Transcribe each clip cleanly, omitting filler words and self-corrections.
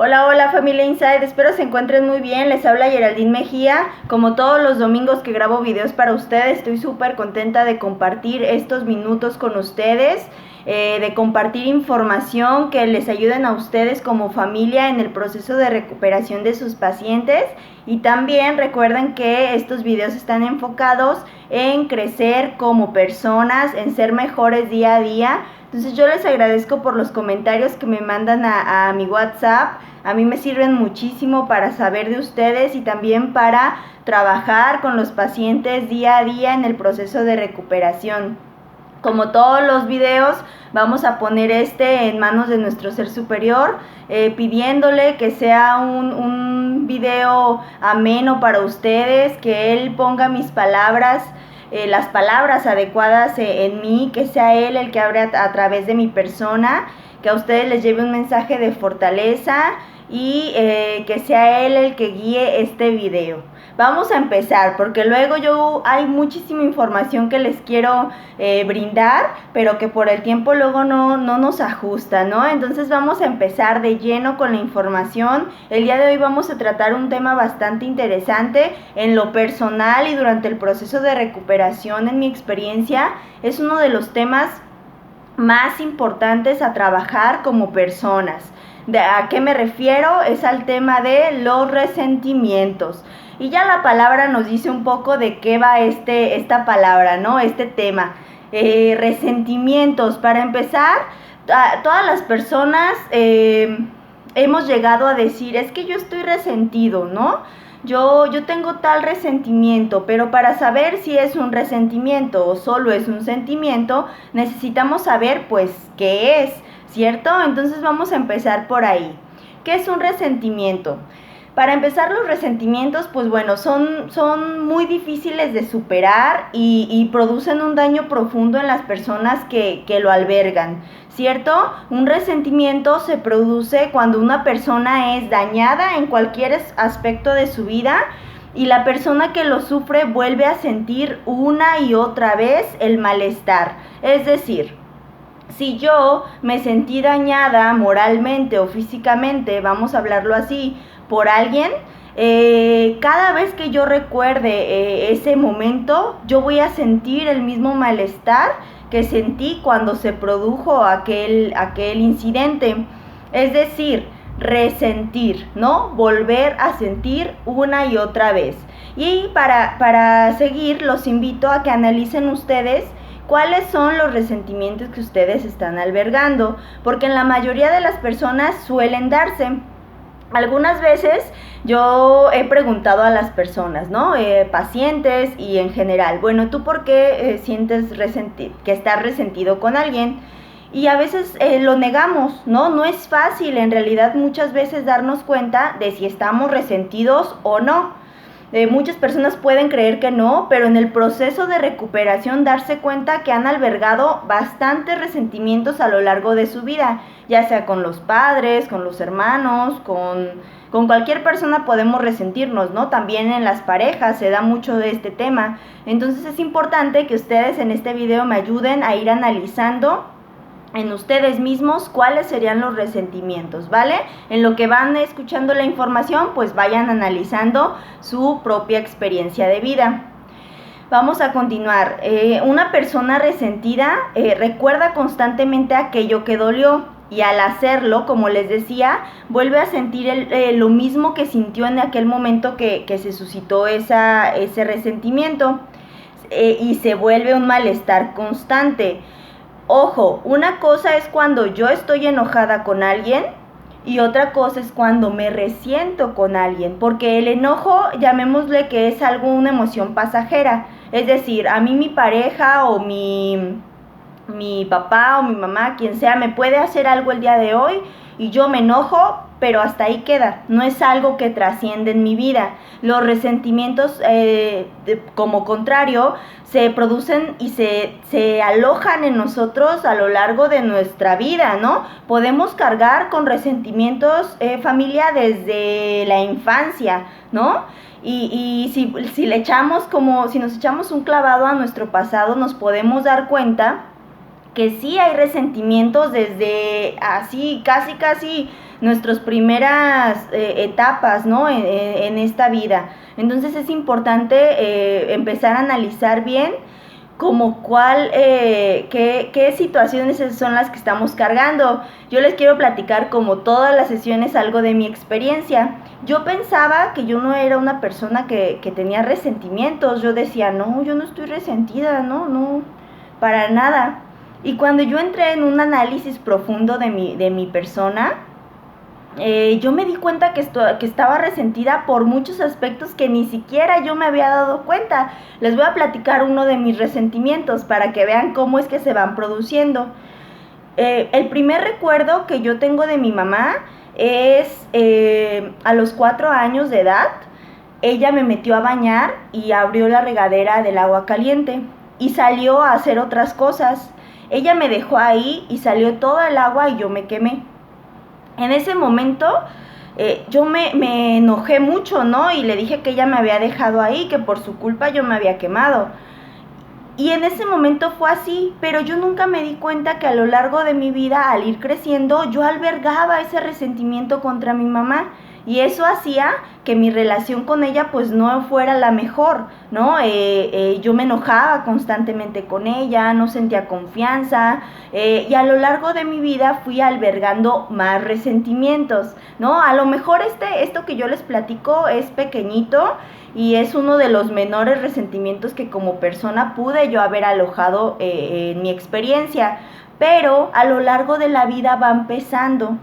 Hola, hola familia Inside, espero se encuentren muy bien, les habla Geraldine Mejía. Como todos los domingos que grabo videos para ustedes, estoy súper contenta de compartir estos minutos con ustedes, de compartir información que les ayuden a ustedes como familia en el proceso de recuperación de sus pacientes. Y también recuerden que estos videos están enfocados en crecer como personas, en ser mejores día a día. Entonces yo les agradezco por los comentarios que me mandan a mi WhatsApp. A mí me sirven muchísimo para saber de ustedes y también para trabajar con los pacientes día a día en el proceso de recuperación. Como todos los videos, vamos a poner en manos de nuestro ser superior, pidiéndole que sea un video ameno para ustedes, que él ponga mis palabras, las palabras adecuadas en mí, que sea él el que hable a través de mi persona, que a ustedes les lleve un mensaje de fortaleza y que sea él el que guíe este video. Vamos a empezar porque luego hay muchísima información que les quiero brindar, pero que por el tiempo luego no nos ajusta, ¿no? Entonces vamos a empezar de lleno con la información. El día de hoy vamos a tratar un tema bastante interesante en lo personal y durante el proceso de recuperación. En mi experiencia es uno de los temas más importantes a trabajar como personas. ¿A qué me refiero? Es al tema de los resentimientos. Y ya la palabra nos dice un poco de qué va esta palabra, ¿no? Este tema. Resentimientos. Para empezar, todas las personas hemos llegado a decir, es que yo estoy resentido, ¿no? Yo tengo tal resentimiento, pero para saber si es un resentimiento o solo es un sentimiento, necesitamos saber, pues, qué es, ¿cierto? Entonces vamos a empezar por ahí. ¿Qué es un resentimiento? Para empezar, los resentimientos, pues bueno, son muy difíciles de superar y producen un daño profundo en las personas que lo albergan, ¿cierto? Un resentimiento se produce cuando una persona es dañada en cualquier aspecto de su vida y la persona que lo sufre vuelve a sentir una y otra vez el malestar. Es decir, si yo me sentí dañada moralmente o físicamente, vamos a hablarlo así, por alguien, cada vez que yo recuerde ese momento, yo voy a sentir el mismo malestar que sentí cuando se produjo aquel incidente. Es decir, resentir, ¿no? Volver a sentir una y otra vez. Y para seguir, los invito a que analicen ustedes cuáles son los resentimientos que ustedes están albergando, porque en la mayoría de las personas suelen darse. Algunas veces yo he preguntado a las personas, ¿no? Pacientes y en general, bueno, ¿tú por qué sientes que estás resentido con alguien? Y a veces lo negamos, ¿no? No es fácil en realidad muchas veces darnos cuenta de si estamos resentidos o no. Muchas personas pueden creer que no, pero en el proceso de recuperación darse cuenta que han albergado bastantes resentimientos a lo largo de su vida, ya sea con los padres, con los hermanos, con cualquier persona podemos resentirnos, ¿no? También en las parejas se da mucho de este tema. Entonces es importante que ustedes en este video me ayuden a ir analizando en ustedes mismos cuáles serían los resentimientos, ¿vale? En lo que van escuchando la información, pues vayan analizando su propia experiencia de vida. Vamos a continuar. Una persona resentida recuerda constantemente aquello que dolió y al hacerlo, como les decía, vuelve a sentir lo mismo que sintió en aquel momento que se suscitó ese resentimiento y se vuelve un malestar constante. Ojo, una cosa es cuando yo estoy enojada con alguien y otra cosa es cuando me resiento con alguien, porque el enojo, llamémosle que es una emoción pasajera, es decir, a mí mi pareja o mi papá o mi mamá, quien sea, me puede hacer algo el día de hoy y yo me enojo, pero hasta ahí queda, no es algo que trasciende en mi vida. Los resentimientos, como contrario, se producen y se alojan en nosotros a lo largo de nuestra vida, ¿no? Podemos cargar con resentimientos, familia, desde la infancia, ¿no? Y si nos echamos un clavado a nuestro pasado, nos podemos dar cuenta que sí hay resentimientos desde así, casi nuestras primeras etapas, ¿no? En esta vida. Entonces es importante empezar a analizar bien como qué situaciones son las que estamos cargando. Yo les quiero platicar como todas las sesiones algo de mi experiencia. Yo pensaba que yo no era una persona que tenía resentimientos. Yo decía, no, yo no estoy resentida, no, para nada. Y cuando yo entré en un análisis profundo de mi persona, yo me di cuenta que estaba resentida por muchos aspectos que ni siquiera yo me había dado cuenta. Les voy a platicar uno de mis resentimientos para que vean cómo es que se van produciendo. El primer recuerdo que yo tengo de mi mamá es a los 4 años de edad. Ella me metió a bañar y abrió la regadera del agua caliente y salió a hacer otras cosas. Ella me dejó ahí y salió toda el agua y yo me quemé. En ese momento yo me enojé mucho, ¿no? Y le dije que ella me había dejado ahí, que por su culpa yo me había quemado. Y en ese momento fue así, pero yo nunca me di cuenta que a lo largo de mi vida, al ir creciendo, yo albergaba ese resentimiento contra mi mamá. Y eso hacía que mi relación con ella pues no fuera la mejor, ¿no? Yo me enojaba constantemente con ella, no sentía confianza, y a lo largo de mi vida fui albergando más resentimientos, ¿no? A lo mejor esto que yo les platico es pequeñito y es uno de los menores resentimientos que como persona pude yo haber alojado en mi experiencia, pero a lo largo de la vida va empezando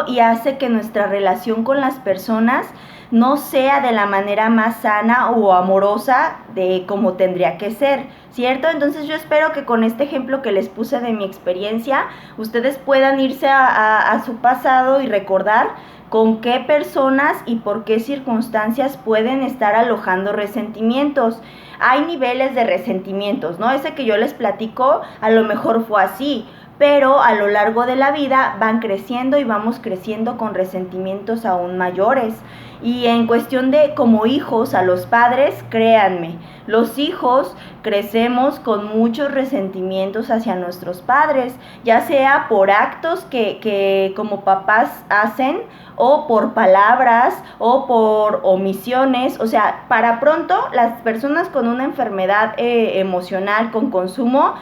y hace que nuestra relación con las personas no sea de la manera más sana o amorosa de como tendría que ser, ¿cierto? Entonces yo espero que con este ejemplo que les puse de mi experiencia, ustedes puedan irse a su pasado y recordar con qué personas y por qué circunstancias pueden estar alojando resentimientos. Hay niveles de resentimientos, ¿no? Ese que yo les platico a lo mejor fue así, pero a lo largo de la vida van creciendo y vamos creciendo con resentimientos aún mayores. Y en cuestión de como hijos a los padres, créanme, los hijos crecemos con muchos resentimientos hacia nuestros padres, ya sea por actos que como papás hacen, o por palabras, o por omisiones. O sea, para pronto, las personas con una enfermedad emocional con consumo,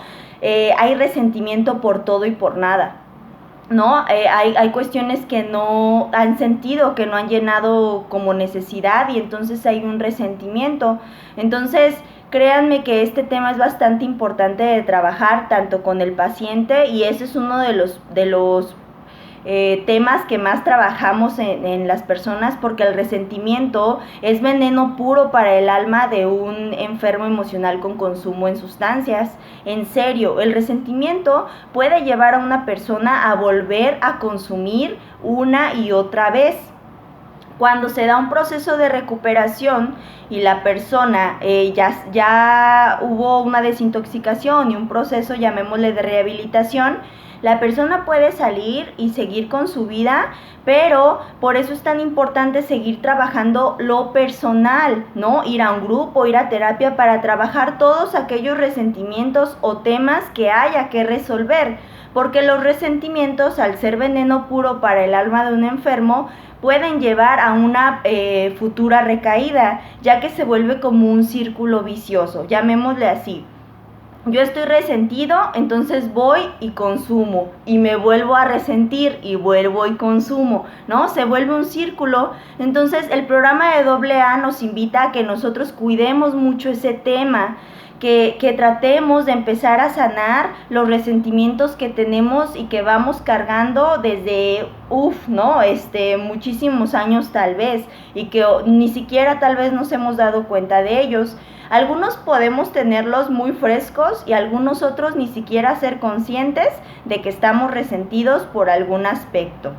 hay resentimiento por todo y por nada, ¿no? Hay cuestiones que no han sentido, que no han llenado como necesidad y entonces hay un resentimiento. Entonces, créanme que este tema es bastante importante de trabajar tanto con el paciente y ese es uno de los temas que más trabajamos en las personas, porque el resentimiento es veneno puro para el alma de un enfermo emocional con consumo en sustancias. En serio, el resentimiento puede llevar a una persona a volver a consumir una y otra vez. Cuando se da un proceso de recuperación y la persona ya hubo una desintoxicación y un proceso, llamémosle, de rehabilitación, la persona puede salir y seguir con su vida, pero por eso es tan importante seguir trabajando lo personal, ¿no? Ir a un grupo, ir a terapia para trabajar todos aquellos resentimientos o temas que haya que resolver, porque los resentimientos, al ser veneno puro para el alma de un enfermo, pueden llevar a una futura recaída, ya que se vuelve como un círculo vicioso, llamémosle así. Yo estoy resentido, entonces voy y consumo, y me vuelvo a resentir y vuelvo y consumo, ¿no? Se vuelve un círculo. Entonces el programa de AA nos invita a que nosotros cuidemos mucho ese tema, que tratemos de empezar a sanar los resentimientos que tenemos y que vamos cargando desde, ¿no? Muchísimos años tal vez, y que ni siquiera tal vez nos hemos dado cuenta de ellos. Algunos podemos tenerlos muy frescos y algunos otros ni siquiera ser conscientes de que estamos resentidos por algún aspecto.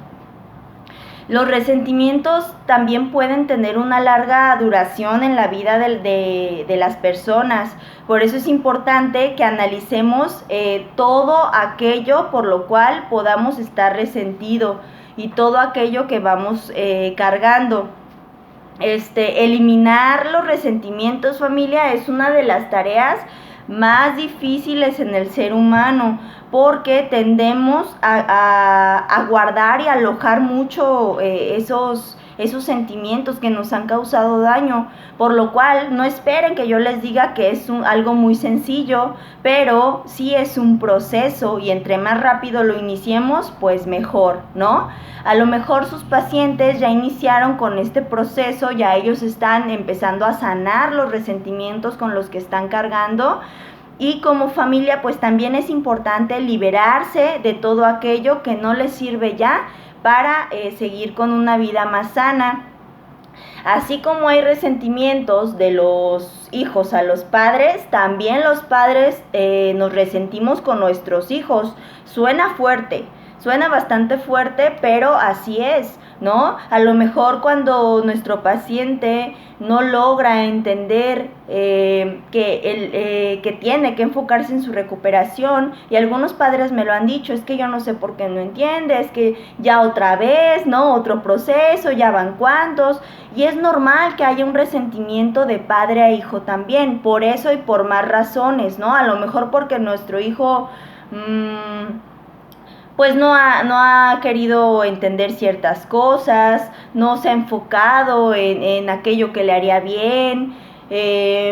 Los resentimientos también pueden tener una larga duración en la vida de las personas. Por eso es importante que analicemos todo aquello por lo cual podamos estar resentido y todo aquello que vamos cargando. Eliminar los resentimientos, familia, es una de las tareas más difíciles en el ser humano, porque tendemos a guardar y alojar mucho esos sentimientos que nos han causado daño, por lo cual no esperen que yo les diga que es algo muy sencillo, pero sí es un proceso y entre más rápido lo iniciemos, pues mejor, ¿no? A lo mejor sus pacientes ya iniciaron con este proceso, ya ellos están empezando a sanar los resentimientos con los que están cargando. Y como familia, pues también es importante liberarse de todo aquello que no les sirve ya para seguir con una vida más sana. Así como hay resentimientos de los hijos a los padres, también los padres nos resentimos con nuestros hijos. Suena fuerte, suena bastante fuerte, pero así es, ¿no? A lo mejor cuando nuestro paciente no logra entender que tiene que enfocarse en su recuperación, y algunos padres me lo han dicho, es que yo no sé por qué no entiende, es que ya otra vez, ¿no? Otro proceso, ya van cuántos, y es normal que haya un resentimiento de padre a hijo también, por eso y por más razones, ¿no? A lo mejor porque nuestro hijo pues no ha querido entender ciertas cosas, no se ha enfocado en aquello que le haría bien,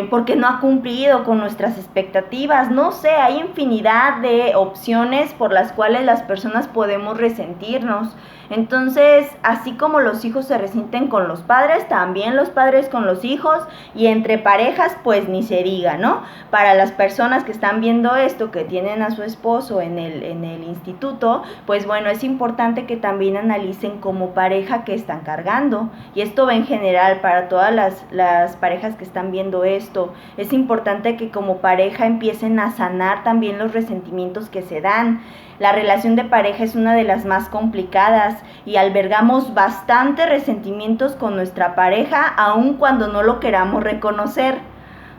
porque no ha cumplido con nuestras expectativas. No sé, hay infinidad de opciones por las cuales las personas podemos resentirnos. Entonces, así como los hijos se resienten con los padres, también los padres con los hijos, y entre parejas, pues ni se diga, ¿no? Para las personas que están viendo esto, que tienen a su esposo en el instituto, pues bueno, es importante que también analicen como pareja que están cargando. Y esto va en general para todas las parejas que están viendo esto. Es importante que como pareja empiecen a sanar también los resentimientos que se dan. La relación de pareja es una de las más complicadas y albergamos bastante resentimientos con nuestra pareja, aun cuando no lo queramos reconocer,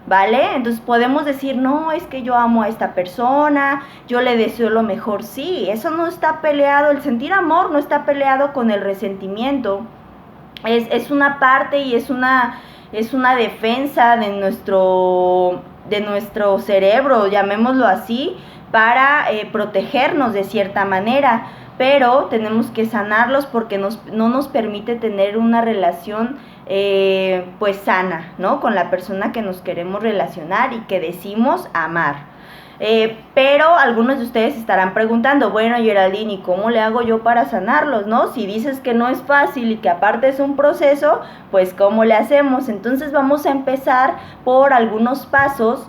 ¿vale? Entonces podemos decir, no, es que yo amo a esta persona, yo le deseo lo mejor. Sí, eso no está peleado, el sentir amor no está peleado con el resentimiento. Es una parte y es una defensa de nuestro cerebro, llamémoslo así, para protegernos de cierta manera, pero tenemos que sanarlos porque no nos permite tener una relación pues sana, ¿no? Con la persona que nos queremos relacionar y que decimos amar. Pero algunos de ustedes estarán preguntando, bueno, Geraldine, ¿y cómo le hago yo para sanarlos, no? Si dices que no es fácil y que aparte es un proceso, pues ¿cómo le hacemos? Entonces vamos a empezar por algunos pasos.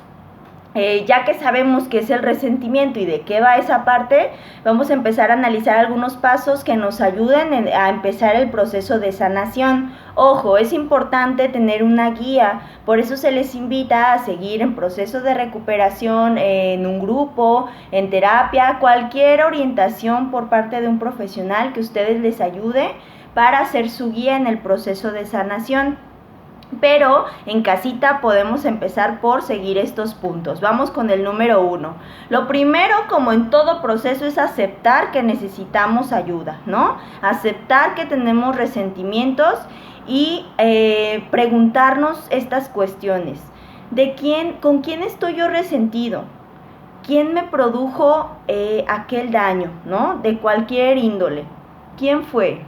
Ya que sabemos qué es el resentimiento y de qué va esa parte, vamos a empezar a analizar algunos pasos que nos ayuden a empezar el proceso de sanación. Ojo, es importante tener una guía, por eso se les invita a seguir en proceso de recuperación, en un grupo, en terapia, cualquier orientación por parte de un profesional que ustedes les ayude para ser su guía en el proceso de sanación. Pero en casita podemos empezar por seguir estos puntos. Vamos con el número 1. Lo primero, como en todo proceso, es aceptar que necesitamos ayuda, ¿no? Aceptar que tenemos resentimientos y preguntarnos estas cuestiones. ¿Con quién estoy yo resentido? ¿Quién me produjo aquel daño, ¿no? De cualquier índole. ¿Quién fue?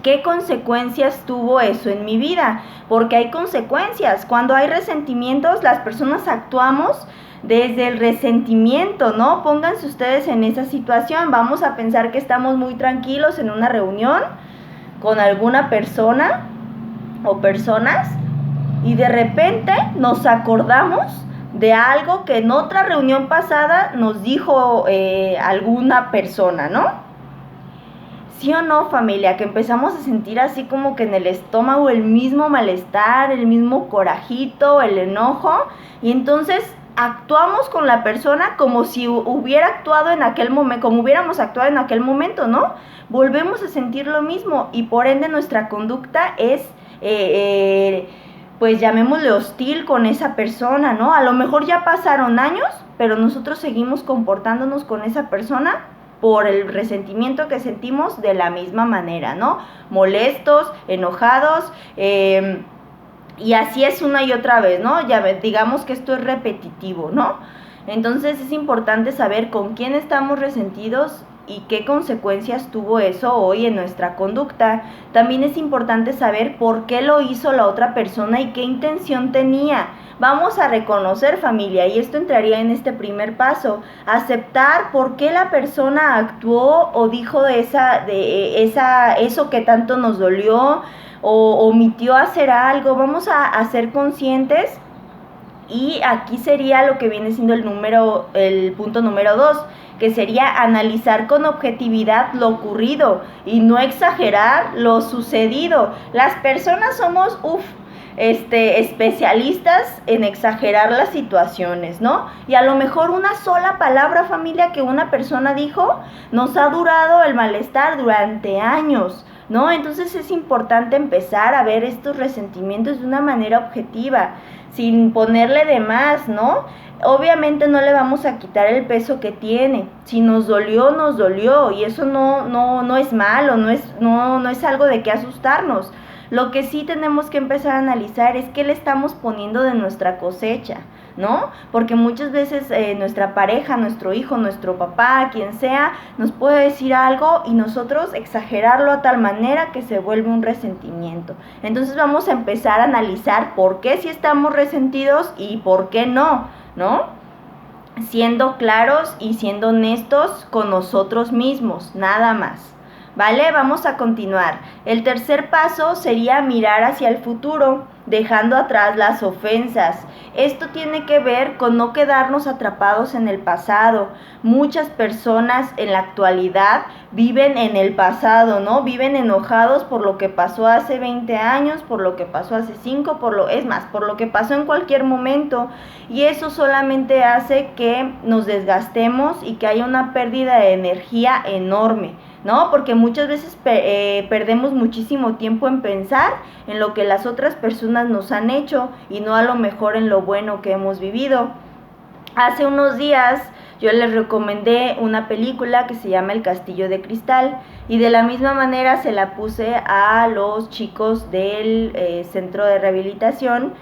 ¿Qué consecuencias tuvo eso en mi vida? Porque hay consecuencias. Cuando hay resentimientos, las personas actuamos desde el resentimiento, ¿no? Pónganse ustedes en esa situación. Vamos a pensar que estamos muy tranquilos en una reunión con alguna persona o personas y de repente nos acordamos de algo que en otra reunión pasada nos dijo alguna persona, ¿no? ¿Sí o no, familia? Que empezamos a sentir así como que en el estómago el mismo malestar, el mismo corajito, el enojo, y entonces actuamos con la persona como si hubiera actuado en aquel momento, como hubiéramos actuado en aquel momento, ¿no? Volvemos a sentir lo mismo y por ende nuestra conducta es, pues llamémosle hostil con esa persona, ¿no? A lo mejor ya pasaron años, pero nosotros seguimos comportándonos con esa persona por el resentimiento que sentimos de la misma manera, ¿no? Molestos, enojados, y así es una y otra vez, ¿no? Ya digamos que esto es repetitivo, ¿no? Entonces es importante saber con quién estamos resentidos y qué consecuencias tuvo eso hoy en nuestra conducta. También es importante saber por qué lo hizo la otra persona y qué intención tenía. Vamos a reconocer, familia, y esto entraría en este primer paso, aceptar por qué la persona actuó o dijo eso que tanto nos dolió o omitió hacer algo. Vamos a ser conscientes. Y aquí sería lo que viene siendo el punto número 2, que sería analizar con objetividad lo ocurrido y no exagerar lo sucedido. Las personas somos, especialistas en exagerar las situaciones, ¿no? Y a lo mejor una sola palabra, familia, que una persona dijo, nos ha durado el malestar durante años, ¿no? Entonces es importante empezar a ver estos resentimientos de una manera objetiva, sin ponerle de más, ¿no? Obviamente no le vamos a quitar el peso que tiene. Si nos dolió, nos dolió. Y eso no es malo, no es algo de qué asustarnos. Lo que sí tenemos que empezar a analizar es qué le estamos poniendo de nuestra cosecha, ¿no? Porque muchas veces nuestra pareja, nuestro hijo, nuestro papá, quien sea, nos puede decir algo y nosotros exagerarlo a tal manera que se vuelve un resentimiento. Entonces vamos a empezar a analizar por qué sí estamos resentidos y por qué no, ¿no? Siendo claros y siendo honestos con nosotros mismos, nada más. ¿Vale? Vamos a continuar. El tercer paso sería mirar hacia el futuro, dejando atrás las ofensas. Esto tiene que ver con no quedarnos atrapados en el pasado. Muchas personas en la actualidad viven en el pasado, ¿no? Viven enojados por lo que pasó hace 20 años, por lo que pasó hace 5, por lo que pasó en cualquier momento. Y eso solamente hace que nos desgastemos y que haya una pérdida de energía enorme, ¿no? Porque muchas veces perdemos muchísimo tiempo en pensar en lo que las otras personas nos han hecho y no a lo mejor en lo bueno que hemos vivido. Hace unos días yo les recomendé una película que se llama El Castillo de Cristal y de la misma manera se la puse a los chicos del centro de rehabilitación,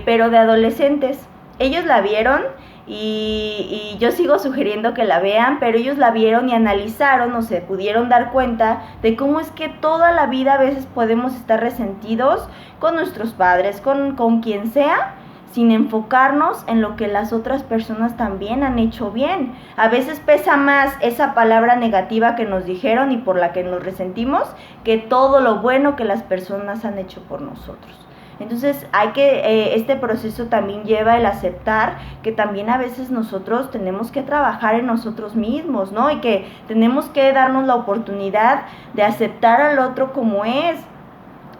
pero de adolescentes. Ellos la vieron y yo sigo sugiriendo que la vean, pero ellos la vieron y analizaron o se pudieron dar cuenta de cómo es que toda la vida a veces podemos estar resentidos con nuestros padres, con quien sea, sin enfocarnos en lo que las otras personas también han hecho bien. A veces pesa más esa palabra negativa que nos dijeron y por la que nos resentimos que todo lo bueno que las personas han hecho por nosotros. Entonces este proceso también lleva el aceptar que también a veces nosotros tenemos que trabajar en nosotros mismos, ¿no? Y que tenemos que darnos la oportunidad de aceptar al otro como es.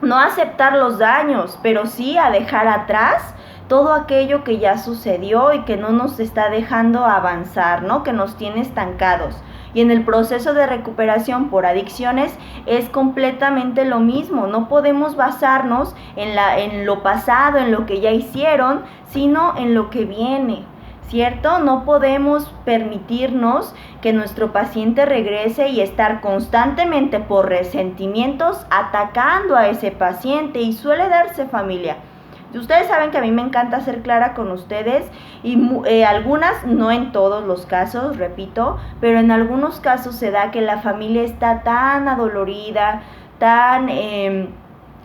No aceptar los daños, pero sí a dejar atrás todo aquello que ya sucedió y que no nos está dejando avanzar, ¿no? Que nos tiene estancados. Y en el proceso de recuperación por adicciones es completamente lo mismo. No podemos basarnos en lo pasado, en lo que ya hicieron, sino en lo que viene, ¿cierto? No podemos permitirnos que nuestro paciente regrese y estar constantemente por resentimientos atacando a ese paciente. Y suele darse, familia. Ustedes saben que a mí me encanta ser clara con ustedes y algunas, no en todos los casos, repito, pero en algunos casos se da que la familia está tan adolorida, tan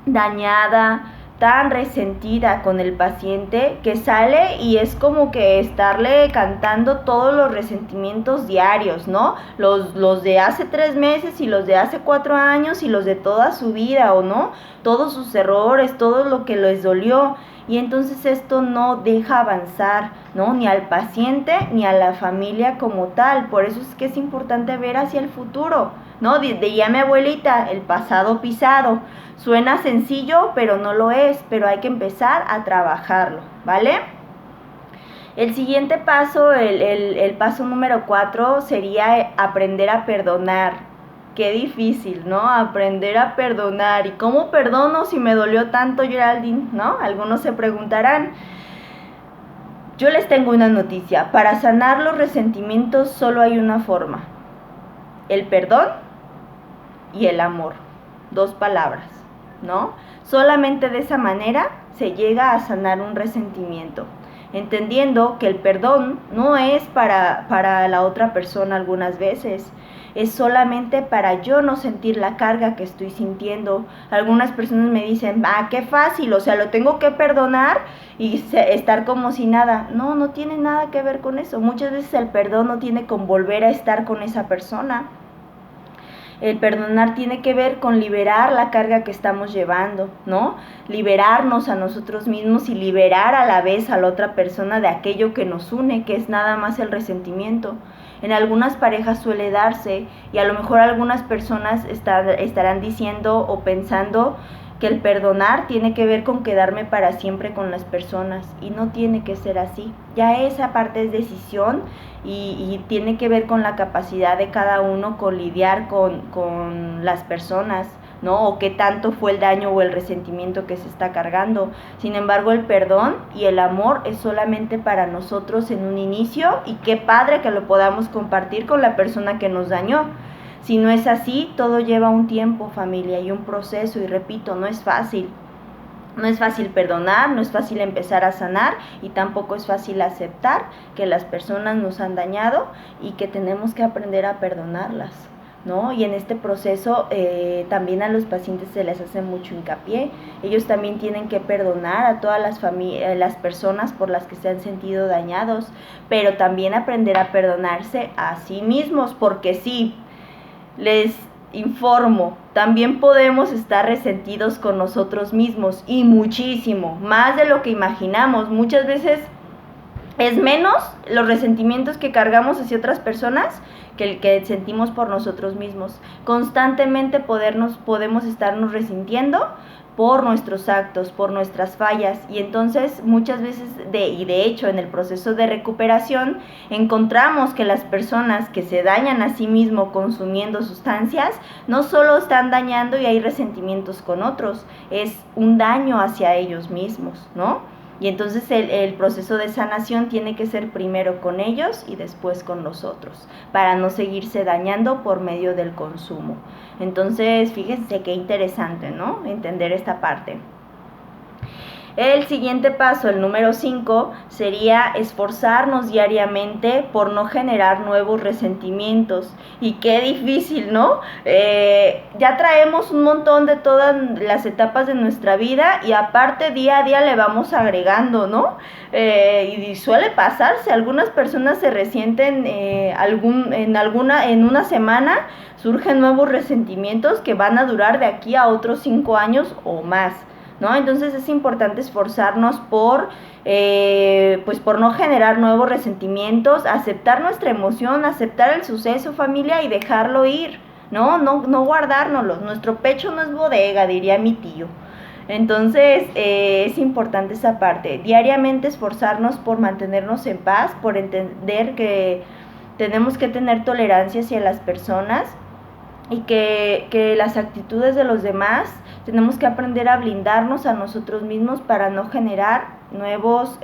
dañada, tan resentida con el paciente que sale y es como que estarle cantando todos los resentimientos diarios, ¿no? Los de hace 3 meses y los de hace 4 años y los de toda su vida, ¿o no? Todos sus errores, todo lo que les dolió. Y entonces esto no deja avanzar, ¿no? Ni al paciente ni a la familia como tal. Por eso es que es importante ver hacia el futuro, ¿no? Diría mi abuelita, el pasado pisado. Suena sencillo, pero no lo es, pero hay que empezar a trabajarlo, ¿vale? El siguiente paso, el paso número 4, sería aprender a perdonar. Qué difícil, ¿no? Aprender a perdonar. ¿Y cómo perdono si me dolió tanto, Geraldine? ¿No? Algunos se preguntarán. Yo les tengo una noticia. Para sanar los resentimientos solo hay una forma. El perdón y el amor. 2 palabras, ¿no? Solamente de esa manera se llega a sanar un resentimiento. entendiendo que el perdón no es para la otra persona algunas veces, es solamente para yo no sentir la carga que estoy sintiendo. Algunas personas me dicen, qué fácil, o sea, lo tengo que perdonar y estar como si nada. No, no tiene nada que ver con eso. Muchas veces el perdón no tiene con volver a estar con esa persona. El perdonar tiene que ver con liberar la carga que estamos llevando, ¿no? Liberarnos a nosotros mismos y liberar a la vez a la otra persona de aquello que nos une, que es nada más el resentimiento. En algunas parejas suele darse y a lo mejor algunas personas estarán diciendo o pensando que el perdonar tiene que ver con quedarme para siempre con las personas y no tiene que ser así. Ya esa parte es decisión y tiene que ver con la capacidad de cada uno con lidiar con las personas, ¿no? O qué tanto fue el daño o el resentimiento que se está cargando. Sin embargo, el perdón y el amor es solamente para nosotros en un inicio y qué padre que lo podamos compartir con la persona que nos dañó. Si no es así, todo lleva un tiempo, familia, y un proceso, y repito, no es fácil. No es fácil perdonar, no es fácil empezar a sanar y tampoco es fácil aceptar que las personas nos han dañado y que tenemos que aprender a perdonarlas, ¿no? Y en este proceso también a los pacientes se les hace mucho hincapié. Ellos también tienen que perdonar a todas las personas por las que se han sentido dañados, pero también aprender a perdonarse a sí mismos, porque sí, les informo, también podemos estar resentidos con nosotros mismos y muchísimo, más de lo que imaginamos. Muchas veces es menos los resentimientos que cargamos hacia otras personas que el que sentimos por nosotros mismos. Constantemente podemos estarnos resintiendo por nuestros actos, por nuestras fallas, y entonces muchas veces, de hecho en el proceso de recuperación, encontramos que las personas que se dañan a sí mismos consumiendo sustancias, no solo están dañando y hay resentimientos con otros, es un daño hacia ellos mismos, ¿no? Y entonces el proceso de sanación tiene que ser primero con ellos y después con los otros, para no seguirse dañando por medio del consumo. Entonces, fíjense qué interesante, ¿no? Entender esta parte. El siguiente paso, el número 5, sería esforzarnos diariamente por no generar nuevos resentimientos. Y qué difícil, ¿no? Ya traemos un montón de todas las etapas de nuestra vida y aparte día a día le vamos agregando, ¿no? Y suele pasarse, algunas personas se resienten en una semana, surgen nuevos resentimientos que van a durar de aquí a otros 5 años o más, ¿no? Entonces es importante esforzarnos por no generar nuevos resentimientos, aceptar nuestra emoción, aceptar el suceso, familia, y dejarlo ir, ¿no? No guardárnoslo. Nuestro pecho no es bodega, diría mi tío. Entonces es importante esa parte, diariamente esforzarnos por mantenernos en paz, por entender que tenemos que tener tolerancia hacia las personas y que las actitudes de los demás tenemos que aprender a blindarnos a nosotros mismos para no generar nuevos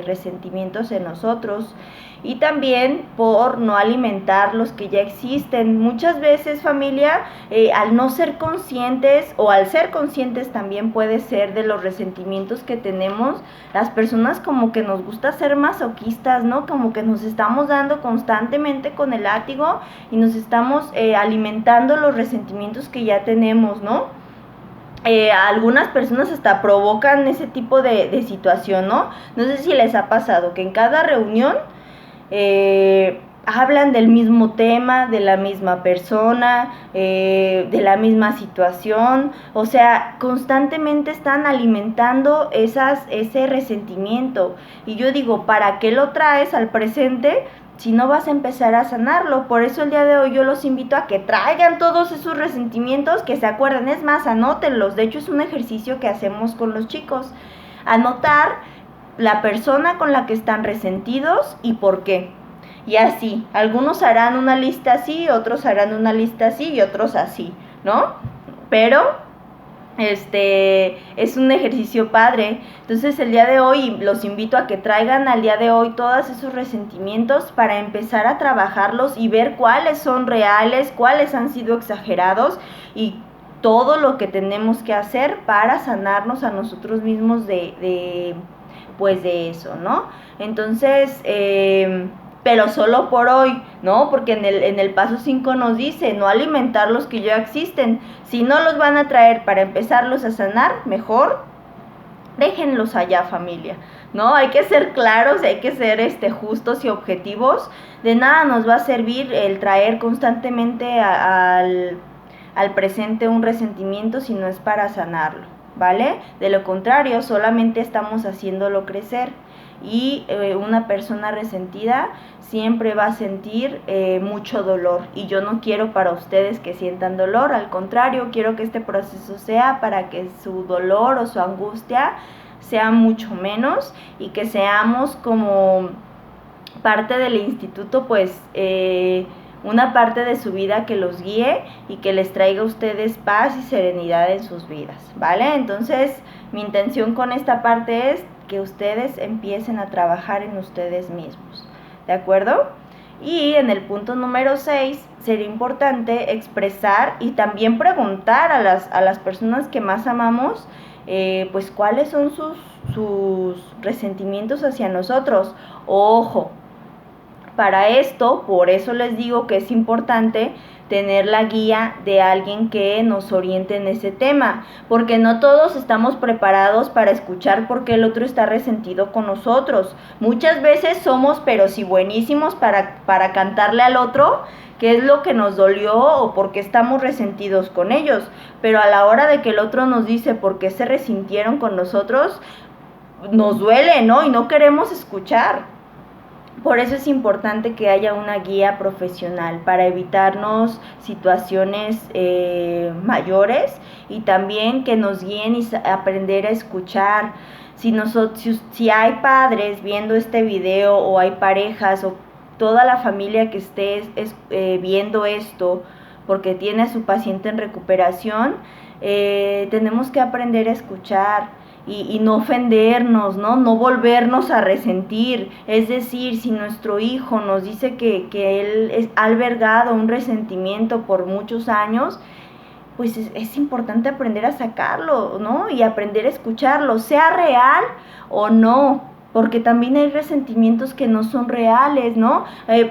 resentimientos en nosotros, y también por no alimentar los que ya existen. Muchas veces, familia, al no ser conscientes o al ser conscientes también puede ser de los resentimientos que tenemos, las personas como que nos gusta ser masoquistas, ¿no? Como que nos estamos dando constantemente con el látigo y nos estamos alimentando los resentimientos que ya tenemos, ¿no? Algunas personas hasta provocan ese tipo de situación, ¿no? No sé si les ha pasado que en cada reunión hablan del mismo tema, de la misma persona, de la misma situación. O sea, constantemente están alimentando ese resentimiento. Y yo digo, ¿para qué lo traes al presente si no vas a empezar a sanarlo? Por eso el día de hoy yo los invito a que traigan todos esos resentimientos, que se acuerden, es más, anótenlos. De hecho es un ejercicio que hacemos con los chicos, anotar la persona con la que están resentidos y por qué. Y así, algunos harán una lista así, otros harán una lista así y otros así, ¿no? Pero es un ejercicio padre. Entonces el día de hoy los invito a que traigan al día de hoy todos esos resentimientos para empezar a trabajarlos y ver cuáles son reales, cuáles han sido exagerados y todo lo que tenemos que hacer para sanarnos a nosotros mismos pues de eso, ¿no? Entonces, pero solo por hoy, ¿no? Porque en el paso 5 nos dice, no alimentar los que ya existen. Si no los van a traer para empezarlos a sanar, mejor déjenlos allá, familia, ¿no? Hay que ser claros, hay que ser justos y objetivos. De nada nos va a servir el traer constantemente al presente un resentimiento si no es para sanarlo, ¿vale? De lo contrario, solamente estamos haciéndolo crecer. Y una persona resentida siempre va a sentir mucho dolor, y yo no quiero para ustedes que sientan dolor, al contrario, quiero que este proceso sea para que su dolor o su angustia sea mucho menos, y que seamos como parte del instituto, pues una parte de su vida que los guíe y que les traiga a ustedes paz y serenidad en sus vidas, ¿vale? Entonces, mi intención con esta parte es que ustedes empiecen a trabajar en ustedes mismos, ¿de acuerdo? Y en el punto número 6, sería importante expresar y también preguntar a las personas que más amamos, pues cuáles son sus resentimientos hacia nosotros. Ojo, para esto, por eso les digo que es importante tener la guía de alguien que nos oriente en ese tema, porque no todos estamos preparados para escuchar por qué el otro está resentido con nosotros. Muchas veces somos, pero sí buenísimos para cantarle al otro qué es lo que nos dolió o por qué estamos resentidos con ellos, pero a la hora de que el otro nos dice por qué se resintieron con nosotros, nos duele, ¿no? Y no queremos escuchar. Por eso es importante que haya una guía profesional para evitarnos situaciones mayores, y también que nos guíen y aprender a escuchar. Si hay padres viendo este video, o hay parejas o toda la familia que esté viendo esto porque tiene a su paciente en recuperación, tenemos que aprender a escuchar. Y no ofendernos, no volvernos a resentir. Es decir, si nuestro hijo nos dice que él ha albergado un resentimiento por muchos años, pues es importante aprender a sacarlo, ¿no? Y aprender a escucharlo, sea real o no, porque también hay resentimientos que no son reales, ¿no?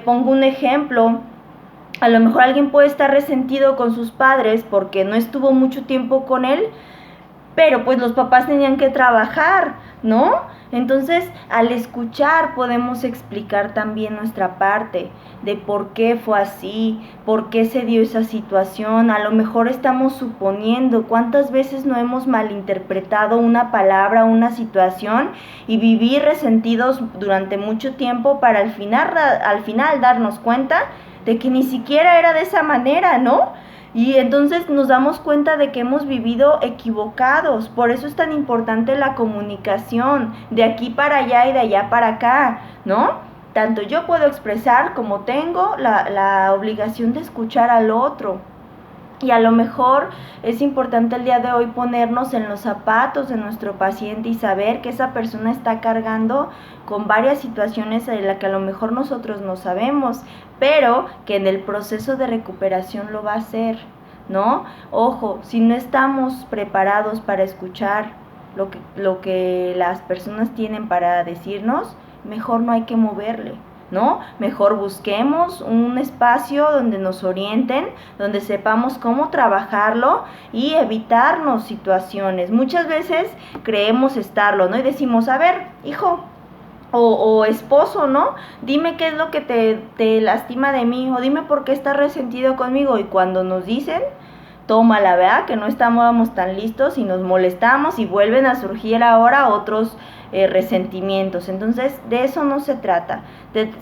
Pongo un ejemplo. A lo mejor alguien puede estar resentido con sus padres porque no estuvo mucho tiempo con él, pero pues los papás tenían que trabajar, ¿no? Entonces, al escuchar podemos explicar también nuestra parte de por qué fue así, por qué se dio esa situación. A lo mejor estamos suponiendo cuántas veces no hemos malinterpretado una palabra, una situación, y vivir resentidos durante mucho tiempo para al final darnos cuenta de que ni siquiera era de esa manera, ¿no? Y entonces nos damos cuenta de que hemos vivido equivocados. Por eso es tan importante la comunicación, de aquí para allá y de allá para acá, ¿no? Tanto yo puedo expresar como tengo la obligación de escuchar al otro. Y a lo mejor es importante el día de hoy ponernos en los zapatos de nuestro paciente y saber que esa persona está cargando con varias situaciones de las que a lo mejor nosotros no sabemos, pero que en el proceso de recuperación lo va a hacer, ¿no? Ojo, si no estamos preparados para escuchar lo que las personas tienen para decirnos, mejor no hay que moverle, ¿no? Mejor busquemos un espacio donde nos orienten, donde sepamos cómo trabajarlo y evitarnos situaciones. Muchas veces creemos estarlo, ¿no? Y decimos, a ver, hijo o esposo, ¿no? Dime qué es lo que te lastima de mí, o dime por qué estás resentido conmigo. Y cuando nos dicen, toma la verdad que no estábamos tan listos y nos molestamos y vuelven a surgir ahora otros resentimientos. Entonces de eso no se trata,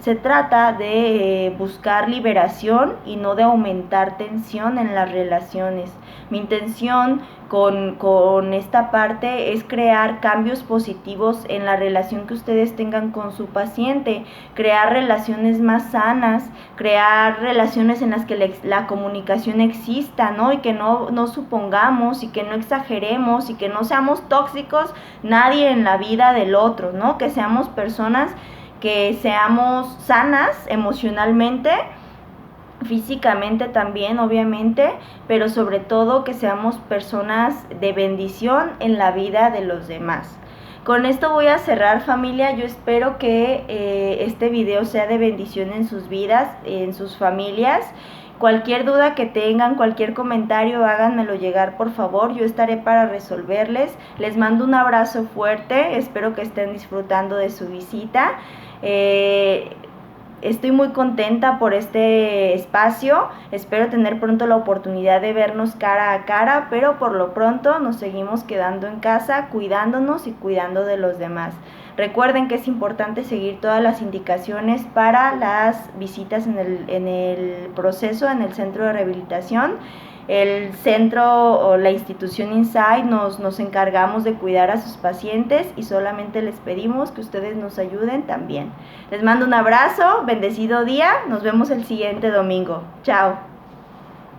se trata de buscar liberación y no de aumentar tensión en las relaciones. Mi intención con esta parte es crear cambios positivos en la relación que ustedes tengan con su paciente, crear relaciones más sanas, crear relaciones en las que la comunicación exista, ¿no? Y que no supongamos y que no exageremos y que no seamos tóxicos nadie en la vida del otro, ¿no? Que seamos personas que seamos sanas emocionalmente, físicamente también, obviamente, pero sobre todo que seamos personas de bendición en la vida de los demás. Con esto voy a cerrar, familia. Yo espero que este video sea de bendición en sus vidas, en sus familias. Cualquier duda que tengan, cualquier comentario, háganmelo llegar, por favor. Yo estaré para resolverles. Les mando un abrazo fuerte. Espero que estén disfrutando de su visita. Estoy muy contenta por este espacio. Espero tener pronto la oportunidad de vernos cara a cara, pero por lo pronto nos seguimos quedando en casa, cuidándonos y cuidando de los demás. Recuerden que es importante seguir todas las indicaciones para las visitas en el proceso, en el centro de rehabilitación. El centro o la institución Insight nos encargamos de cuidar a sus pacientes y solamente les pedimos que ustedes nos ayuden también. Les mando un abrazo, bendecido día, nos vemos el siguiente domingo. Chao.